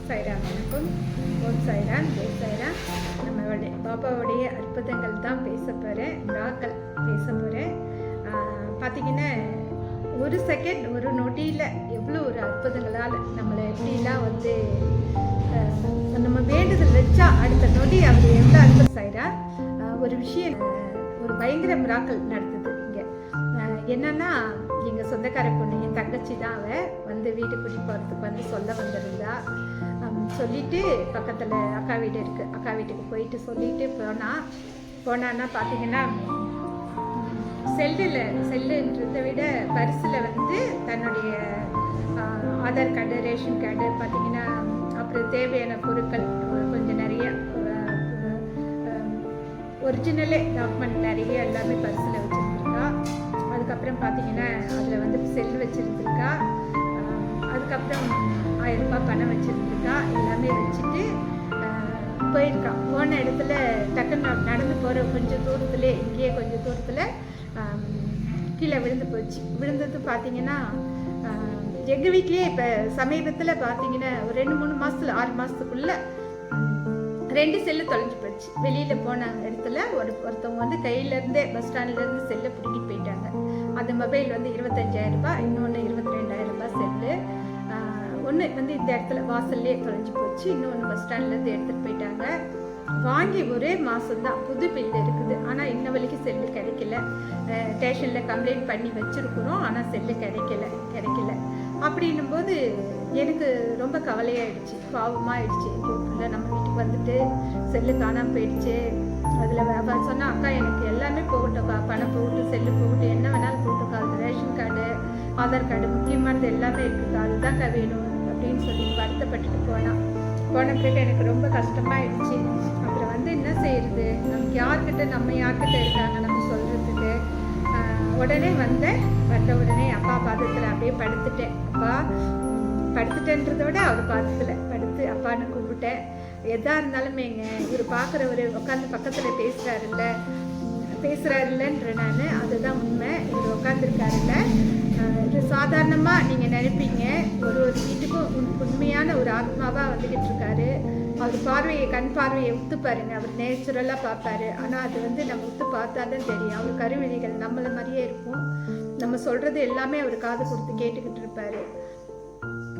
சாய்ராம் வணக்கம். ஓம் சாய்ராம், ஜெய் சாய்ராம். நம்மளுடைய பாபாவுடைய அற்புதங்கள் தான் பேச போகிறேன், மிராக்கள் பேச போகிறேன். பார்த்திங்கன்னா ஒரு செகண்ட் ஒரு நொடியில் எவ்வளோ ஒரு அற்புதங்களால் நம்மளை எப்படிலாம் வந்து நம்ம வேண்டுதல் வச்சா அடுத்த நொடி அவர் எவ்வளோ அற்புதம் சாய்ராம். ஒரு விஷயம், ஒரு பயங்கர மிராக்கள் நடந்தது இங்கே. என்னன்னா, எங்கள் சொந்தக்கார பொண்ணு, என் தங்கச்சி தான், அவள் வந்து வீட்டு கூட்டி போகிறதுக்கு வந்து சொல்ல வந்திருந்தா. சொல்லிவிட்டு பக்கத்தில் அக்கா வீடு இருக்குது, அக்கா வீட்டுக்கு போயிட்டு சொல்லிட்டு போனான்னா பார்த்தீங்கன்னா, செல்லுன்றதை விட பரிசில் வந்து தன்னுடைய ஆதார் கார்டு, ரேஷன் கார்டு பார்த்தீங்கன்னா, அப்புறம் தேவையான பொருட்கள் கொஞ்சம் நிறைய ஒரிஜினலே டாக்குமெண்ட் நிறைய எல்லாமே பரிசில் வச்சுருந்துருக்கா. அதுக்கப்புறம் பார்த்தீங்கன்னா அதில் வந்து செல் வச்சுருந்துருக்கா. அதுக்கப்புறம் 1000 ரூபாய் பணம் வச்சுருந்துருக்கா. எல்லாமே வச்சுட்டு போயிருக்கா. போன இடத்துல டக்குன்னு நடந்து போகிற கொஞ்சம் தூரத்துலேயே, இங்கேயே கொஞ்சம் தூரத்தில் கீழே விழுந்து போச்சு. விழுந்தது பார்த்தீங்கன்னா எங்கள் வீட்லேயே இப்போ சமீபத்தில் பார்த்தீங்கன்னா ஒரு 2-3 மாதத்துல 6 மாதத்துக்குள்ளே 2 செல்லு தொலைஞ்சு போச்சு. வெளியில் போன இடத்துல ஒருத்தவங்க வந்து கையிலேருந்தே பஸ் ஸ்டாண்ட்லேருந்து செல்லை பிடிக்கிட்டு போயிட்டாங்க. அந்த மொபைல் வந்து 25,000 ரூபாய், இன்னொன்று 22,000 ரூபாய் செல்லு. ஒன்று வந்து இந்த இடத்துல வாசல்லே தொலைஞ்சு போச்சு, இன்னொன்று பஸ் ஸ்டாண்ட்லேருந்து எடுத்துகிட்டு போயிட்டாங்க. வாங்கி ஒரே மாதம்தான், புது பில் இருக்குது. ஆனால் இன்ன வரைக்கும் செல்லு கிடைக்கல. ஸ்டேஷனில் கம்ப்ளைண்ட் பண்ணி வச்சுருக்குறோம், ஆனால் செல்லு கிடைக்கல. அப்படின்னும் போது எனக்கு ரொம்ப கவலையாயிடுச்சு, பாவமாகிடுச்சு. இல்லை, நம்ம வீட்டுக்கு வந்துட்டு செல்லு காணாமல் போயிடுச்சு. அதில் அவள் சொன்னால், அக்கா எனக்கு எல்லாமே போகட்டும்க்கா, பணம் போகட்டும், செல்லு போகட்டும், என்ன வேணாலும் போகட்டும்க்கா, அது ரேஷன் கார்டு, ஆதார் கார்டு, முக்கியமானது எல்லாமே இருக்குக்கா, அதுதான்க்கா வேணும் அப்படின்னு சொல்லி வருத்தப்பட்டுட்டு போன பிறகு எனக்கு ரொம்ப கஷ்டமாயிடுச்சு. அப்புறம் வந்து என்ன செய்யறது, நமக்கு நம்ம யார்கிட்ட இருக்காங்க நம்ம சொல்கிறதுக்கு. உடனே வந்த உடனே அப்பா பாதத்தில் அப்படியே படுத்துட்டேன். அப்பா படுத்துட்டேன்றத விட அவர் பாதத்தில் படுத்து அப்பான்னு கும்பிட்டேன். எதாக இருந்தாலுமேங்க, இவர் பார்க்குறவர் உட்காந்து பக்கத்தில் பேசுகிறாருல்லன்ற நான், அதுதான் உண்மை. இவர் உட்காந்துருக்காருல்ல, இது சாதாரணமாக நீங்கள் நினைப்பீங்க. ஒரு வீட்டுக்கும் உண்மையான ஒரு ஆத்மாவாக வந்துக்கிட்டு இருக்காரு. அவர் கண் பார்வையை உத்து பாருங்க, அவர் நேச்சுரலாக பார்ப்பாரு. ஆனால் அது வந்து நம்ம உத்து பார்த்தா தான் தெரியும். அவர் கருவிழிகள் நம்மளை மாதிரியே இருக்கும். நம்ம சொல்கிறது எல்லாமே அவர் காது கொடுத்து கேட்டுக்கிட்டு இருப்பார்.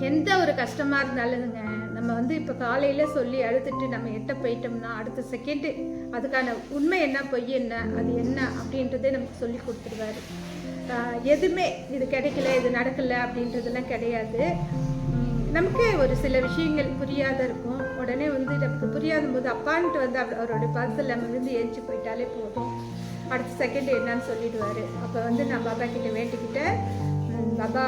எந்த ஒரு கஷ்டமாக இருந்தாலுங்க, நம்ம வந்து இப்போ காலையில் சொல்லி அழுதுட்டு நம்ம எட்ட போயிட்டோம்னா அடுத்த செகண்டு அதுக்கான உண்மை என்ன, பொய் என்ன, அது என்ன அப்படின்றதே நமக்கு சொல்லி கொடுத்துருவாரு. எதுவுமே இது கிடைக்கல, இது நடக்கலை அப்படின்றதெல்லாம் கிடையாது. நமக்கே ஒரு சில விஷயங்கள் புரியாத இருக்கும். உடனே வந்து நமக்கு புரியாத போது அப்பான்ட்டு வந்து அவரோட பர்சல் நம்ம வந்து எரிச்சு போயிட்டாலே போதும், அடுத்த செகண்ட் என்னன்னு சொல்லிடுவார். அப்போ வந்து நான் பாபா கிட்ட வேண்டிக்கிட்டேன், பாபா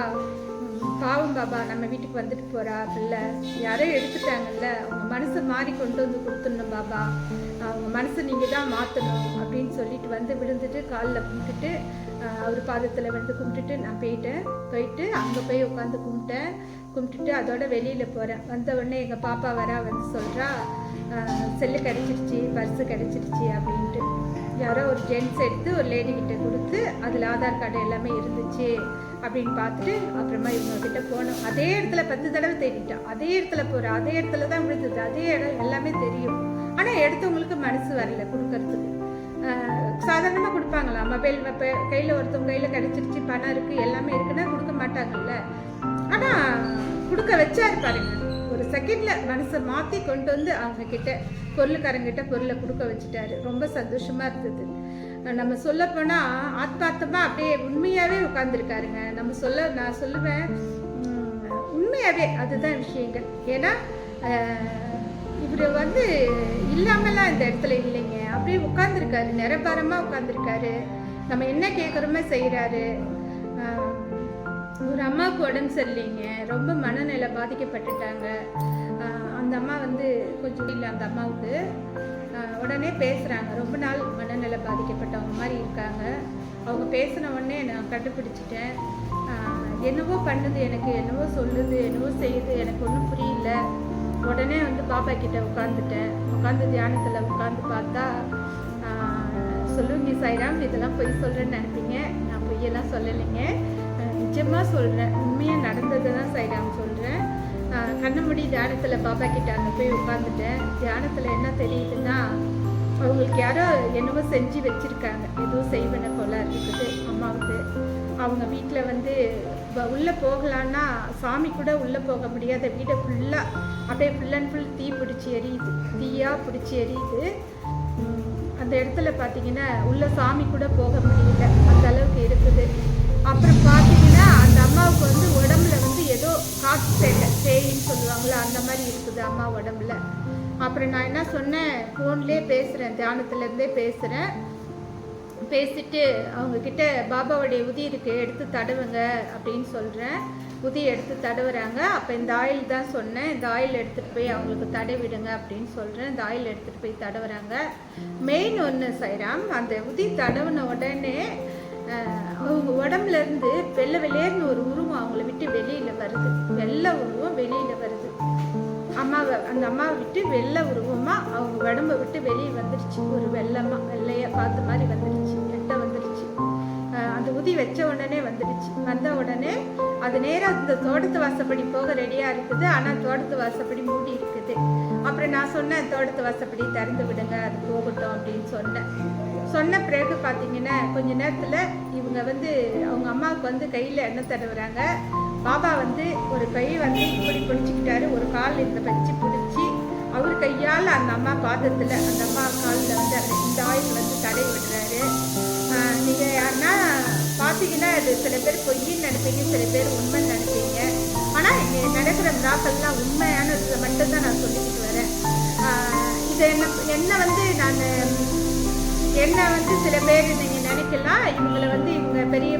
பாவம் பாபா, நம்ம வீட்டுக்கு வந்துட்டு போகிறா பிள்ளை, யாரோ எடுத்துட்டாங்கல்ல, அவங்க மனசை மாறி கொண்டு வந்து கொடுத்துடணும் பாபா, அவங்க மனசை நீங்கள் தான் மாற்றணும் அப்படின்னு சொல்லிட்டு வந்து விழுந்துட்டு காலில் கும்பிட்டுட்டு அவர் பாதத்தில் வந்து கும்பிட்டுட்டு நான் போயிட்டு அங்கே போய் உட்காந்து கும்பிட்டுட்டு அதோட வெளியில் போகிறேன். வந்த உடனே எங்கள் பாப்பா வந்து சொல்கிறா, செல்லு கிடச்சிருச்சு, பர்ஸு கிடச்சிருச்சு அப்படின்ட்டு. யாரோ ஒரு ஜென்ட்ஸ் எடுத்து ஒரு லேடி கிட்ட கொடுத்து அதில் ஆதார் கார்டு எல்லாமே இருந்துச்சு அப்படின்னு பார்த்துட்டு அப்புறமா இவங்ககிட்ட போனோம். அதே இடத்துல 10 தடவை தேடிட்டோம். அதே இடத்துல போகிறோம், அதே இடத்துல தான் விழுந்தது, அதே இடம் எல்லாமே தெரியும். ஆனால் எடுத்தவங்களுக்கு மனசு வரல கொடுக்கறதுக்கு. சாதாரணமாக கொடுப்பாங்களா, மொபைல் கையில் ஒருத்தவங்க கையில் கிடச்சிருச்சு, பணம் இருக்குது, எல்லாமே இருக்குன்னா கொடுக்க மாட்டாங்கல்ல. ஆனால் கொடுக்க வச்சாரு பாருங்க, ஒரு செகண்டில் மனசை மாற்றி கொண்டு வந்து அவங்கக்கிட்ட பொருளுக்காரங்கிட்ட பொருளை கொடுக்க வச்சுட்டாரு. ரொம்ப சந்தோஷமாக இருந்தது. நம்ம சொல்ல போனால் ஆத்மார்த்தமாக அப்படியே உண்மையாகவே உட்காந்துருக்காருங்க. நான் சொல்லுவேன் உண்மையாகவே, அதுதான் விஷயங்கள். ஏன்னா இவர் வந்து இல்லாமலாம் இந்த இடத்துல இல்லைங்க, அப்படியே உட்காந்துருக்காரு, நிரபாரமாக உட்காந்துருக்காரு. நம்ம என்ன கேட்குறோமே செய்கிறாரு. ஒரு அம்மாவுக்கு உடம்பு சரியில்லைங்க, ரொம்ப மனநிலை பாதிக்கப்பட்டுட்டாங்க. அந்த அம்மா வந்து கொஞ்சம் இல்லை, அந்த அம்மாவுக்கு உடனே பேசுகிறாங்க. ரொம்ப நாள் மனநிலை பாதிக்கப்பட்டவங்க மாதிரி இருக்காங்க. அவங்க பேசின உடனே நான் கண்டுபிடிச்சிட்டேன். என்னவோ பண்ணுது, எனக்கு என்னவோ சொல்லுது, என்னவோ செய்யுது, எனக்கு ஒன்றும் புரியல. உடனே வந்து பாப்பா கிட்ட உட்காந்து தியானத்தில் உட்காந்து பார்த்தா, சொல்லுங்க சாய்ராம், இதெல்லாம் பொய் சொல்கிறேன்னு நினைப்பீங்க, நான் பொய்யெல்லாம் சொல்லலைங்க, நிஜமாக சொல்கிறேன், உண்மையாக நடந்தது தான் சாய்ராம் சொல்கிறேன். கண்ணு மூடி தியானத்தில் பாபா கிட்ட அங்கே போய் உட்காந்துட்டேன். தியானத்தில் என்ன தெரியுதுன்னா, அவங்களுக்கு யாரோ என்னவோ செஞ்சு வச்சுருக்காங்க. எதுவும் செய்வன போல இருக்குது அம்மாவுக்கு. அவங்க வீட்டில் வந்து உள்ளே போகலான்னா சாமி கூட உள்ளே போக முடியாத, வீடை ஃபுல்லாக அப்படியே ஃபுல் அண்ட் ஃபுல் தீ பிடிச்சி எரியுது, தீயாக பிடிச்சி எரியுது. அந்த இடத்துல பார்த்தீங்கன்னா உள்ள சாமி கூட போக முடியல, அந்த அளவுக்கு இருக்குது. அப்புறம் பார்த்தீங்கன்னா அந்த அம்மாவுக்கு வந்து உடம்புல வந்து ஏதோ காற்று சேயின்னு சொல்லுவாங்களே அந்த மாதிரி இருக்குது அம்மா உடம்புல. அப்புறம் நான் என்ன சொன்னேன், ஃபோன்லேயே பேசுகிறேன், தியானத்துலேருந்தே பேசுகிறேன். பேசிட்டு அவங்கக்கிட்ட பாபாவுடைய உதி இருக்குது எடுத்து தடவுங்க அப்படின்னு சொல்கிறேன். உதி எடுத்து தடவுறாங்க. அப்போ இந்த ஆயில் தான் சொன்னேன், இந்த ஆயில் எடுத்துகிட்டு போய் அவங்களுக்கு தடவிடுங்க அப்படின்னு சொல்கிறேன். இந்த ஆயில் எடுத்துகிட்டு போய் தடவுறாங்க. மெயின் ஒன்று சைராம், அந்த உதி தடவுன உடனே அவங்க உடம்புலேருந்து வெள்ளை வெள்ளையர்னு ஒரு உருவம் அவங்கள விட்டு வெளியில் வருது. வெள்ளை உருவம் வெளியில் வருது. அந்த அம்மாவை விட்டு வெள்ளை உருவமாக அவங்க உடம்பை விட்டு வெளியே வந்துடுச்சு. ஒரு வெள்ளையாக பார்த்த மாதிரி வந்துடுச்சு, எட்ட வந்துடுச்சு. அந்த உதி வச்ச உடனே வந்துடுச்சு. வந்த உடனே அது நேராக இந்த தோட்டத்து வாசப்படி போக ரெடியாக இருக்குது. ஆனால் தோட்டத்து வாசப்படி மூடி இருக்குது. அப்புறம் நான் சொன்னேன், தோட்டத்து வாசப்படி திறந்து விடுங்க, அது போகட்டும் அப்படின்னு சொன்ன பிறகு பார்த்தீங்கன்னா கொஞ்ச நேரத்தில் இவங்க வந்து அவங்க அம்மாவுக்கு வந்து கையில் எண்ணெய் தடவுறாங்க. பாபா வந்து ஒரு கை வந்து இப்படி பிடிச்சிக்கிட்டாரு, ஒரு கால் இந்த வச்சு பிடிச்சி அவர் கையால் அந்த அம்மா பாதத்தில் அந்த அம்மா காலில் வந்து இந்த ஆயில் வந்து தடை விடுறாரு. நீங்கள் யாருன்னா பார்த்தீங்கன்னா அது சில பேர் பொய்ன்னு நினைப்பீங்க, சில பேர் உண்மைன்னு நினைப்பீங்க. ஆனால் இங்கே நடக்கிற விழாக்கள்லாம் உண்மையானது மட்டும்தான் நான் சொல்லிக்கிட்டு வரேன். இது என்ன வந்து என்ன வந்து சில பேர் நீங்கள் நினைக்கலாம், இவங்களை வந்து இவங்க பெரிய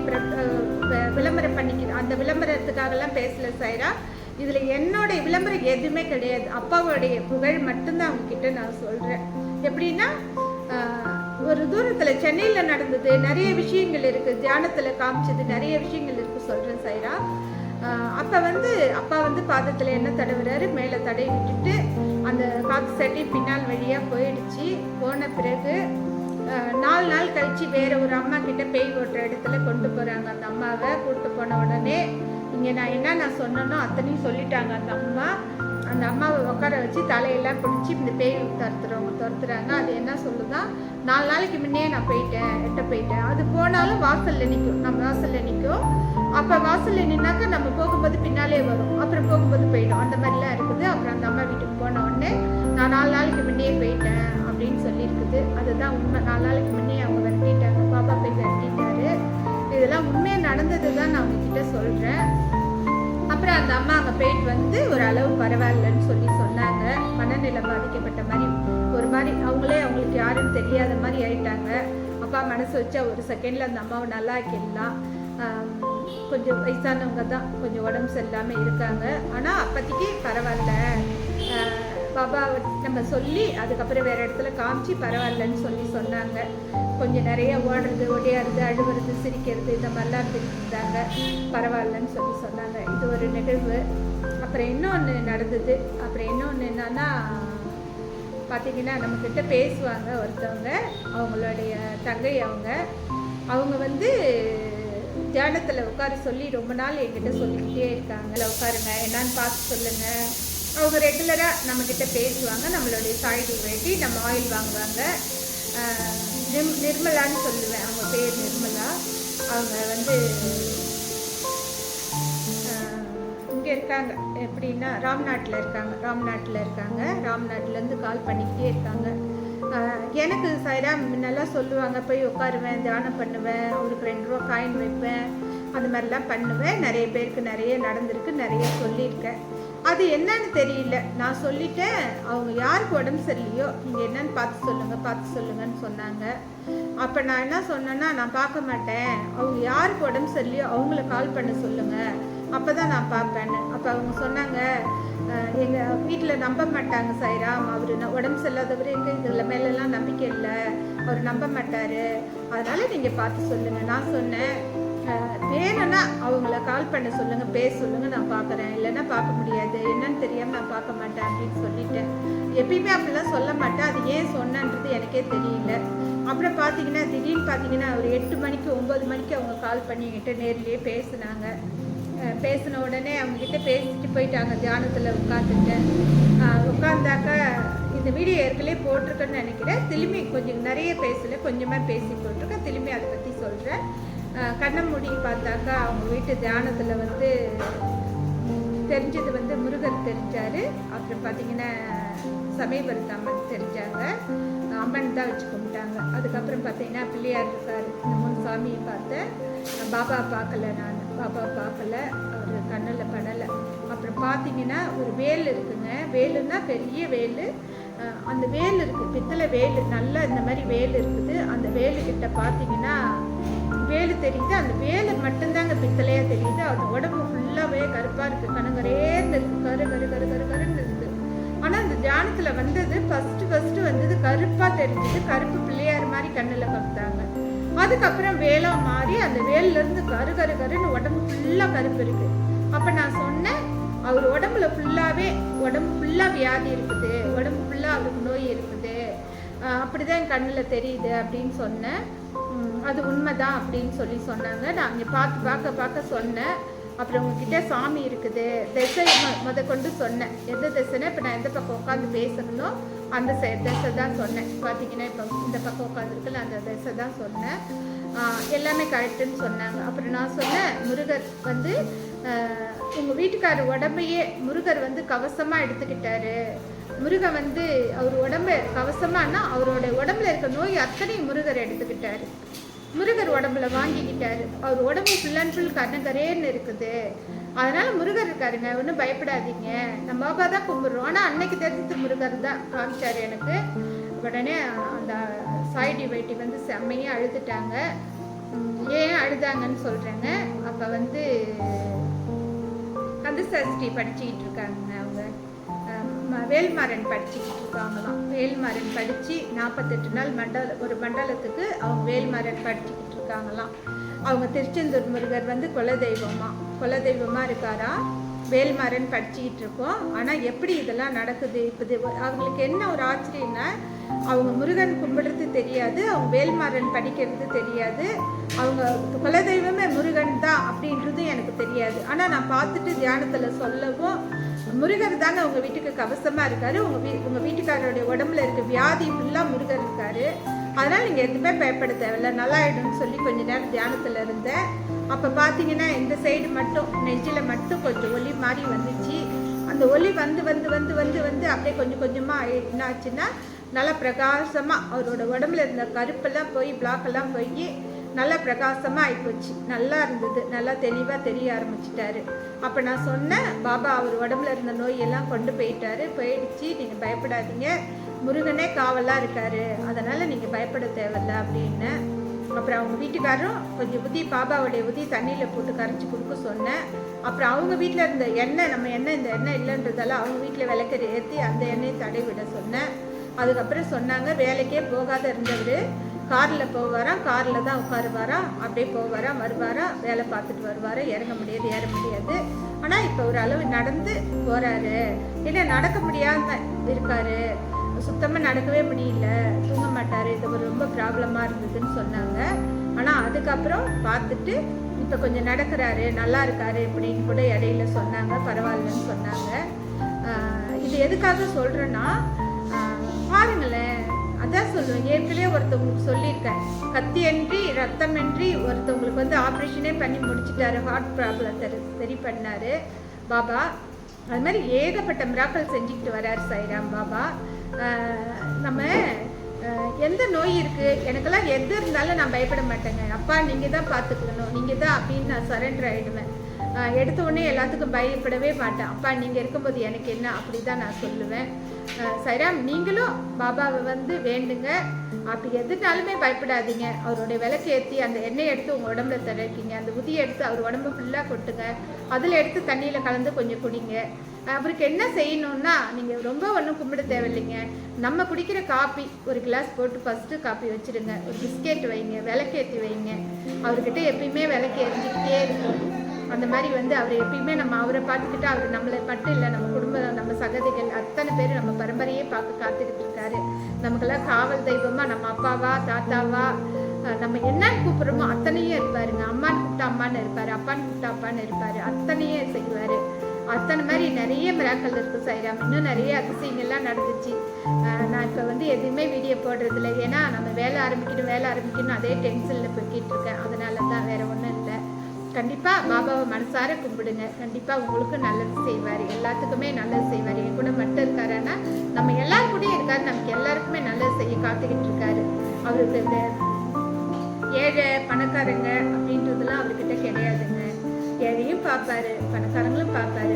விளம்பரம் பண்ணிக்க, அந்த விளம்பரத்துக்காகலாம் பேசல சைரா. இதில் என்னோடைய விளம்பரம் எதுவுமே கிடையாது. அப்பாவோடைய புகழ் மட்டும்தான் அவங்கக்கிட்ட நான் சொல்கிறேன். எப்படின்னா ஒரு தூரத்தில் சென்னையில் நடந்தது நிறைய விஷயங்கள் இருக்குது, தியானத்தில் காமிச்சது நிறைய விஷயங்கள் இருக்குது சொல்கிறேன் சைரா. அப்போ வந்து அப்பா வந்து பாதத்தில் என்ன தடவுறாரு, மேலே தடவி விட்டுட்டு அந்த காற்று சட்டி பின்னால் வழியாக போயிடுச்சு. போன பிறகு 4 நாள் கழித்து வேறு ஒரு அம்மா கிட்ட பேய் ஓட்டுற இடத்துல கொண்டு போகிறாங்க. அந்த அம்மாவை கூப்பிட்டு போன உடனே இங்கே நான் என்ன சொன்னேனோ அத்தனையும் சொல்லிட்டாங்க. அந்த அம்மாவை உட்கார வச்சு தலையெல்லாம் பிடிச்சி இந்த பேய் துரத்துறாங்க. அது என்ன சொல்லுதான், 4 நாளைக்கு முன்னே நான் எட்ட போயிட்டேன். அது போனாலும் வாசலில் நிற்கும், நம்ம வாசலில் நிற்கும். அப்போ வாசலில் நின்னாக்கா நம்ம போகும்போது பின்னாலே வரும், அப்புறம் போகும்போது போயிடும். அந்த மாதிரிலாம் இருக்குது. அப்புறம் அந்த அம்மா வீட்டுக்கு போன உடனே நான் 4 நாளைக்கு முன்னே போயிட்டேன் அப்படின்னு சொல்லியிருக்குது. அதுதான் உண்மை. 4 நாளைக்கு முன்னே அவங்க விரட்டிட்டாங்க, பாபா போய் விரட்டிட்டாரு. இதெல்லாம் உண்மையாக நடந்தது தான் நான் அவங்கக்கிட்ட சொல்கிறேன். அப்புறம் அந்த அம்மா அங்கே போயிட்டு வந்து ஒரு அளவு பரவாயில்லன்னு சொன்னாங்க. மனநிலை பாதிக்கப்பட்ட மாதிரி ஒரு மாதிரி அவங்களுக்கு யாருன்னு தெரியாத மாதிரி ஆயிட்டாங்க. அப்பா மனசு வச்சா ஒரு செகண்டில் அந்த அம்மாவை நல்லா ஆக்கிடலாம். கொஞ்சம் வயசானவங்க தான், கொஞ்சம் உடம்பு சரியில்லாமல் இருக்காங்க. ஆனால் அப்போதைக்கு பரவாயில்ல, பாபா நம்ம சொல்லி அதுக்கப்புறம் வேறு இடத்துல காமிச்சு பரவாயில்லன்னு சொன்னாங்க. கொஞ்சம் நிறைய ஓடுறது, ஒடியாடுறது, அழுவுறது, சிரிக்கிறது இந்த மாதிரிலாம் இருந்துட்டு இருந்தாங்க. பரவாயில்லன்னு சொன்னாங்க. இது ஒரு நிகழ்வு. அப்புறம் இன்னொன்று நடந்தது. அப்புறம் இன்னொன்று என்னன்னா பார்த்திங்கன்னா, நம்மக்கிட்ட பேசுவாங்க ஒருத்தவங்க, அவங்களுடைய தங்கை. அவங்க வந்து தியானத்தில் உட்கார சொல்லி ரொம்ப நாள் என்கிட்ட சொல்லிக்கிட்டே இருக்காங்க, உட்காருங்க என்னன்னு பார்த்து சொல்லுங்கள். அவங்க ரெகுலராக நம்மக்கிட்ட பேசுவாங்க. நம்மளுடைய சாய்டு வேண்டி நம்ம ஆயில் வாங்குவாங்க. நிர்மலான்னு சொல்லுவேன், அவங்க பேர் நிர்மலா. அவங்க வந்து இங்கே இருக்காங்க, எப்படின்னா ராம்நாட்டில் இருக்காங்க. ராம்நாட்டிலேருந்து கால் பண்ணிக்கிட்டே இருக்காங்க. எனக்கு சைரா முன்னெல்லாம் சொல்லுவாங்க, போய் உட்காருவேன், தியானம் பண்ணுவேன், அவருக்கு 2 ரூபா காயின் வைப்பேன், அது மாதிரிலாம் பண்ணுவேன். நிறைய பேருக்கு நிறைய நடந்திருக்கு, நிறைய சொல்லியிருக்கேன். அது என்னன்னு தெரியல, நான் சொல்லிட்டேன். அவங்க யாருக்கு உடம்பு சரியில்லையோ நீங்கள் என்னன்னு பார்த்து சொல்லுங்கன்னு சொன்னாங்க. அப்போ நான் என்ன சொன்னேன்னா, நான் பார்க்க மாட்டேன், அவங்க யாருக்கு உடம்பு சரியில்லையோ அவங்கள கால் பண்ண சொல்லுங்கள், அப்போ தான் நான் பார்ப்பேன்னு. அப்போ அவங்க சொன்னாங்க, எங்கள் வீட்டில் நம்ப மாட்டாங்க சைராம், அவர் உடம்பு சரியில்லாதவர், இதில் மேலெல்லாம் நம்பிக்கை இல்லை, அவர் நம்ப மாட்டார், அதனால் நீங்கள் பார்த்து சொல்லுங்கள். நான் சொன்னேன், வேணும்னா அவங்கள கால் பண்ண சொல்லுங்கள், பேச சொல்லுங்கள், நான் பார்க்குறேன், இல்லைன்னா பார்க்க முடியாது, என்னன்னு தெரியாமல் நான் பார்க்க மாட்டேன் அப்படின்னு சொல்லிட்டேன். எப்பயுமே அப்படிலாம் சொல்ல மாட்டேன். அது ஏன் சொன்னன்றது எனக்கே தெரியல. அப்புறம் திடீர்னு பார்த்தீங்கன்னா ஒரு 8 மணிக்கு 9 மணிக்கு அவங்க கால் பண்ணி என்கிட்ட நேர்லேயே பேசினாங்க. பேசின உடனே அவங்கக்கிட்ட பேசிட்டு போயிட்டாங்க. தியானத்தில் உட்காந்தாக்க இந்த வீடியோ ஏற்கனவே போட்டிருக்கேன்னு நினைக்கிறேன். திரும்பி கொஞ்சம் நிறைய பேசலை, கொஞ்சமாக பேசி போட்டிருக்கேன். திரும்பி அதை பற்றி சொல்கிறேன். கண்ணை மூடி பார்த்தாக்கா அவங்க வீட்டு தியானத்தில் தெரிஞ்சது முருகர் தெரிஞ்சார். அப்புறம் பார்த்திங்கன்னா சமயபுரத்து அம்மன் தெரிஞ்சாங்க. அம்மன் தான் வச்சு கும்பிட்டாங்க. அதுக்கப்புறம் பார்த்தீங்கன்னா பிள்ளையார் இருக்கார். இந்த 3 சாமியை பார்த்தேன். பாபா பார்க்கல, நான் பாபா பார்க்கல, அவர் கண்ணில் படலை. அப்புறம் பார்த்தீங்கன்னா ஒரு வேல் இருக்குங்க. வேலுன்னா பெரிய வேல். அந்த வேல் இருக்குது, பித்தளை வேல், நல்லா இந்த மாதிரி வேல் இருக்குது. அந்த வேலுக்கிட்ட பார்த்தீங்கன்னா வேலு தெரியுது. அந்த வேலு மட்டும்தாங்க பித்தளையாக தெரியுது. அந்த உடம்பு ஃபுல்லாகவே கருப்பாக இருக்குது, கனகரேன்னு இருக்குது, கரு கரு கரு கரு கருன்னு இருக்குது. ஆனால் அந்த தியானத்தில் வந்தது ஃபஸ்ட்டு வந்தது கருப்பாக தெரிஞ்சது. கருப்பு பிள்ளையார் மாதிரி கண்ணில் பார்த்தாங்க. அதுக்கப்புறம் வேலா மாறி அந்த வேலிலேருந்து கரு கரு கருன்னு உடம்பு ஃபுல்லாக கருப்பு இருக்குது. அப்போ நான் சொன்னேன், அவர் உடம்பு ஃபுல்லாக வியாதி இருக்குது, உடம்பு ஃபுல்லாக அவருக்கு நோய் இருக்குது, அப்படிதான் என் கண்ணில் தெரியுது அப்படின்னு சொன்னேன். அது உண்மைதான் அப்படின்னு சொன்னாங்க. நான் இங்கே பார்க்க சொன்னேன். அப்புறம் உங்ககிட்ட சாமி இருக்குது, திசை கொண்டு சொன்னேன். எந்த திசைன்னா இப்போ நான் எந்த பக்கம் உட்காந்து பேசணும்னோ அந்த திசை தான் சொன்னேன். பார்த்தீங்கன்னா இப்போ இந்த பக்கம் உட்காந்துருக்குல்ல, அந்த திசை தான் சொன்னேன். எல்லாமே கரெக்டுன்னு சொன்னாங்க. அப்புறம் நான் சொன்னேன், முருகர் உங்கள் வீட்டுக்காரர் உடம்பையே முருகர் கவசமாக எடுத்துக்கிட்டாரு. முருகன் அவர் உடம்பு கவசமானா அவரோட உடம்புல இருக்க நோய் அத்தனையும் முருகர் எடுத்துக்கிட்டாரு. முருகர் உடம்புல வாங்கிக்கிட்டாரு. அவர் உடம்பு ஃபுல் அண்ட் ஃபுல் கண்ணகரேன்னு இருக்குது. அதனால முருகர் இருக்காருங்க, ஒன்றும் பயப்படாதீங்க, நம்ம பாபா தான் கும்பிட்றோம். ஆனால் அன்னைக்கு தெரிஞ்சது முருகர் தான் காமிச்சார் எனக்கு. உடனே அந்த சாய் டிவைட்டி செம்மையாக அழுதுட்டாங்க. ஏன் அழுதாங்கன்னு சொல்கிறேங்க. அப்போ கந்தசஷ்டி படிச்சுக்கிட்டு இருக்காங்க அவங்க. வேல்மாறன் படிச்சுக்கிட்டு இருக்காங்களாம். வேல்மாறன் படித்து 48 நாள் ஒரு மண்டலத்துக்கு அவங்க வேல்மாறன் படிச்சுக்கிட்டு இருக்காங்களாம். அவங்க திருச்செந்தூர் முருகர் குலதெய்வமாக இருக்காரா. வேல்மாறன் படிச்சுக்கிட்டு இருக்கோம். ஆனால் எப்படி இதெல்லாம் நடக்குது? இப்போ அவங்களுக்கு என்ன ஒரு ஆச்சரியம்னா, அவங்க முருகன் கும்பிடுறது தெரியாது, அவங்க வேல்மாறன் படிக்கிறது தெரியாது, அவங்க குலதெய்வமே முருகன் தான் அப்படின்றது எனக்கு தெரியாது. ஆனால் நான் பார்த்துட்டு தியானத்தில் சொல்லவும், முருகர் தாங்க உங்கள் வீட்டுக்கு கவசமாக இருக்காரு, உங்கள் வீட்டுக்காரருடைய உடம்புல இருக்க வியாதி ஃபுல்லாக முருகர் இருக்காரு, அதனால் நீங்கள் எதுவுமே பயப்பட தேவையில்ல, நல்லாயிடும்னு சொல்லி கொஞ்ச நேரம் தியானத்தில் இருந்தேன். அப்போ பார்த்தீங்கன்னா இந்த சைடு மட்டும் நெஞ்சில் மட்டும் கொஞ்சம் ஒலி மாதிரி வந்துச்சு. அந்த ஒலி அப்படியே கொஞ்சம் கொஞ்சமாக என்ன ஆச்சுன்னா, நல்லா பிரகாசமாக அவரோட உடம்புல இருந்த கருப்பெல்லாம் போய் பிளாக்கெல்லாம் போய் நல்லா பிரகாசமாக ஆகிப்போச்சு. நல்லா இருந்தது, நல்லா தெளிவாக தெரிய ஆரம்பிச்சிட்டாரு. அப்போ நான் சொன்னேன், பாபா அவர் உடம்புல இருந்த நோயெல்லாம் கொண்டு போயிடுச்சு, நீங்கள் பயப்படாதீங்க, முருகனே காவலாக இருக்காரு, அதனால் நீங்கள் பயப்பட தேவையில்ல அப்படின்னு. அப்புறம் அவங்க வீட்டுக்காரரும் கொஞ்சம் பாபாவுடைய தண்ணியில் போட்டு கரைச்சி கொடுக்க சொன்னேன். அப்புறம் அவங்க வீட்டில் இருந்த எண்ணெய், நம்ம இந்த எண்ணெய் இல்லைன்றதால அவங்க வீட்டில் விளக்கறி ஏற்றி அந்த எண்ணெயை தடை விட சொன்னேன். அதுக்கப்புறம் சொன்னாங்க, வேலைக்கே போகாத இருந்தவர் காரில் போவாராம், காரில் தான் உட்காருவாராம், அப்படியே போவாராம் வருவாராம், வேலை பார்த்துட்டு வருவார், இறங்க முடியாது ஏற முடியாது. ஆனால் இப்போ ஒரு அளவு நடந்து போகிறாரு, ஏன்னா நடக்க முடியாமல் இருக்காரு, சுத்தமாக நடக்கவே முடியல, தூங்க மாட்டார், இது ஒரு ரொம்ப ப்ராப்ளமாக இருந்ததுன்னு சொன்னாங்க. ஆனால் அதுக்கப்புறம் பார்த்துட்டு இப்போ கொஞ்சம் நடக்கிறாரு, நல்லா இருக்காரு இப்படின்னு கூட இடையில சொன்னாங்க, பரவாயில்லன்னு சொன்னாங்க. இது எதுக்காக சொல்கிறேன்னா, பாருங்களேன், அதான் சொல்லுவேன், ஏற்கனவே ஒருத்தவங்களுக்கு சொல்லியிருக்கேன், கத்தியின்றி ரத்தமின்றி ஒருத்தவங்களுக்கு ஆப்ரேஷனே பண்ணி முடிச்சுட்டாரு, ஹார்ட் ப்ராப்ளத்தை சரி பண்ணார் பாபா. அது மாதிரி ஏகப்பட்ட மிராக்கள் செஞ்சுக்கிட்டு வர்றார் சாய்ராம் பாபா. நம்ம எந்த நோய் இருக்குது, எனக்கெல்லாம் எது இருந்தாலும் நான் பயப்பட மாட்டேங்க, அப்பா நீங்கள் தான் பார்த்துக்கணும், நீங்கள் தான் அப்படின்னு நான் சரண்டர் ஆகிடுவேன். எடுத்த உடனே எல்லாத்துக்கும் பயப்படவே மாட்டேன், அப்பா நீங்கள் இருக்கும்போது எனக்கு என்ன, அப்படி தான் நான் சொல்லுவேன். சைராம், நீங்களும் பாபாவை வேண்டுங்க, அப்படி எதுனாலுமே பயப்படாதீங்க. அவருடைய விளக்கு ஏற்றி அந்த எண்ணெய் எடுத்து உங்கள் உடம்புல தடவிக்கிங்க, அந்த உதியை எடுத்து அவர் உடம்பு ஃபுல்லாக கொட்டுங்க, அதில் எடுத்து தண்ணியில் கலந்து கொஞ்சம் குடிங்க. அவருக்கு என்ன செய்யணுன்னா, நீங்கள் ரொம்ப ஒன்றும் கும்பிட தேவையில்லைங்க, நம்ம குடிக்கிற காப்பி ஒரு கிளாஸ் போட்டு ஃபஸ்ட்டு காப்பி வச்சுடுங்க, ஒரு பிஸ்கெட் வைங்க, விளக்கேற்றி வைங்க, அவர்கிட்ட எப்பயுமே விளக்கு எரிஞ்சிக்கிட்டே இருக்கும். அந்த மாதிரி அவர் எப்பயுமே நம்ம அவரை பார்த்துக்கிட்டு, அவர் நம்மளை மட்டும் இல்லை, நம்ம குடும்பம், நம்ம சகதிகள் அத்தனை பேர் நம்ம பரம்பரையே பார்க்க காத்துக்கிட்டு இருக்காரு. நமக்கெல்லாம் காவல் தெய்வமாக நம்ம அப்பாவா தாத்தாவா நம்ம என்னன்னு கூப்பிடுறோமோ அத்தனையும் இருப்பாருங்க. அம்மான்னு கூப்பிட்டா அம்மான்னு இருப்பாரு, அப்பான்னு கூப்பிட்டா அப்பான்னு இருப்பாரு, அத்தனையும் செய்வாரு. அத்தனை மாதிரி நிறைய மிராக்கள் இருக்கு சாய்ராம். இன்னும் நிறைய அதிசயங்கள்லாம் நடந்துச்சு. நான் இப்போ வந்து எதுவுமே வீடியோ போடுறதில்ல. ஏன்னா நம்ம வேலை ஆரம்பிக்கணும் அதே டென்ஷனில் போய்கிட்டு இருக்கேன். அதனால தான், வேற ஒன்றும் இல்லை. கண்டிப்பாக பாபாவை மனசார கும்பிடுங்க. கண்டிப்பாக உங்களுக்கு நல்லது செய்வார், எல்லாத்துக்குமே நல்லது செய்வார். என் கூட மட்டும் இருக்காருன்னா நம்ம எல்லாரும் கூடயும் இருக்காரு, நமக்கு எல்லாருக்குமே நல்லது செய்ய காத்துக்கிட்டு இருக்காரு. அவருக்கு இந்த ஏழை பணக்காரங்க அப்படின்றதுலாம் அவர்கிட்ட கிடையாதுங்க. ஏழையும் பார்ப்பாரு, பணக்காரங்களும் பார்ப்பாரு,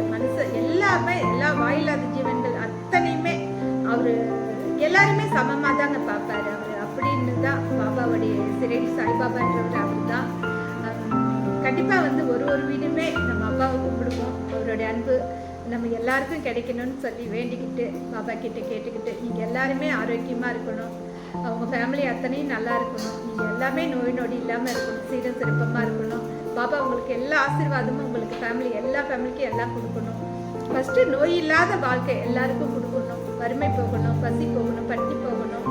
எல்லாமே எல்லா வாயில்லாத ஜீவன்கள் அத்தனையுமே அவரு எல்லாருமே சமமாக தாங்க பார்ப்பாரு அவர். அப்படின்னு தான் பாபாவுடைய சிரடி சாய்பாபான்றவர் அவர் தான். கண்டிப்பாக வந்து ஒரு வீடுமே நம்ம அப்பாவை கும்பிடுவோம். அவருடைய அன்பு நம்ம எல்லாருக்கும் கிடைக்கணும்னு சொல்லி வேண்டிக்கிட்டு பாபா கிட்ட கேட்டுக்கிட்டு, நீங்கள் எல்லாருமே ஆரோக்கியமாக இருக்கணும், அவங்க ஃபேமிலி அத்தனையும் நல்லா இருக்கணும், நீங்கள் எல்லாமே நோய் நொடி இல்லாமல் இருக்கணும், சீரும் சிறப்பமாக இருக்கணும். பாபா உங்களுக்கு எல்லா ஆசீர்வாதமும் உங்களுக்கு எல்லா ஃபேமிலிக்கும் எல்லாம் கொடுக்கணும். ஃபஸ்ட்டு நோய் இல்லாத வாழ்க்கை எல்லாருக்கும் கொடுக்கணும். வறுமை போகணும், பசி போகணும், பட்டி போகணும்.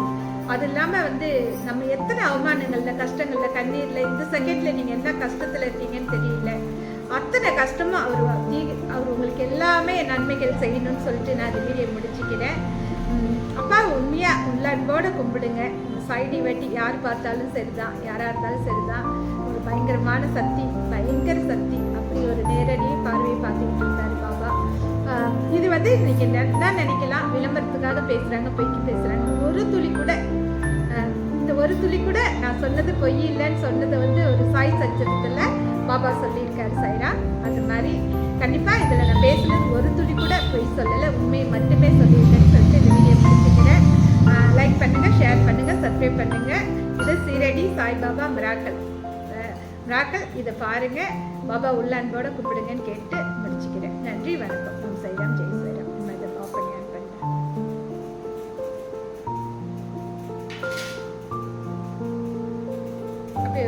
அது இல்லாமல் வந்து நம்ம எத்தனை அவமானங்களில், கஷ்டங்களில், கண்ணீரில், இந்த செகண்டில் நீங்கள் என்ன கஷ்டத்தில் இருக்கீங்கன்னு தெரியல, அத்தனை கஷ்டமும் அவர் உங்களுக்கு எல்லாமே நன்மைகள் செய்யணும்னு சொல்லிட்டு நான் இந்த வீடியோ முடிச்சுக்கிறேன். அப்பா உண்மையாக உள்ளன்போடு கும்பிடுங்க. சைடி வெட்டி யார் பார்த்தாலும் சரிதான், யாராக இருந்தாலும் சரிதான். ஒரு பயங்கரமான சக்தி, பயங்கர சக்தி. அப்படி ஒரு நேரடி பார்வையை பார்த்துக்கிட்டு இருக்காரு பாபா. இது வந்து இன்னைக்கு தான் நினைக்கலாம், விளம்பரத்துக்காக பேசுகிறாங்க, பொய்க்கு பேசுகிறாங்க. இந்த ஒரு துளி கூட நான் சொன்னது பொய் இல்லைன்னு சொன்னதை வந்து ஒரு சாய் சச்சரத்தில் பாபா சொல்லியிருக்காரு சாய்ரா. அது மாதிரி கண்டிப்பாக இதில் நான் பேசுனது ஒரு துளி கூட பொய் சொல்லலை, உண்மையை மட்டுமே சொல்லியிருக்கேன்னு சொல்லிட்டு இந்த வீடியோ முடிச்சுக்கிறேன். லைக் பண்ணுங்கள், ஷேர் பண்ணுங்கள், சப்ஸ்கிரைப் பண்ணுங்கள். இது சீரடி சாய்பாபா மிராக்கல். இதை பாருங்கள், பாபா உள்ள அன்போட கும்பிடுங்கன்னு கேட்டு முடிச்சுக்கிறேன். நன்றி, வணக்கம். ஓம் சாய்ராம், ஜெய் சாய்ராம். நம்ம இதை ஆஃப் பண்ணி ஆன் பண்ணுறேன். அப்படியே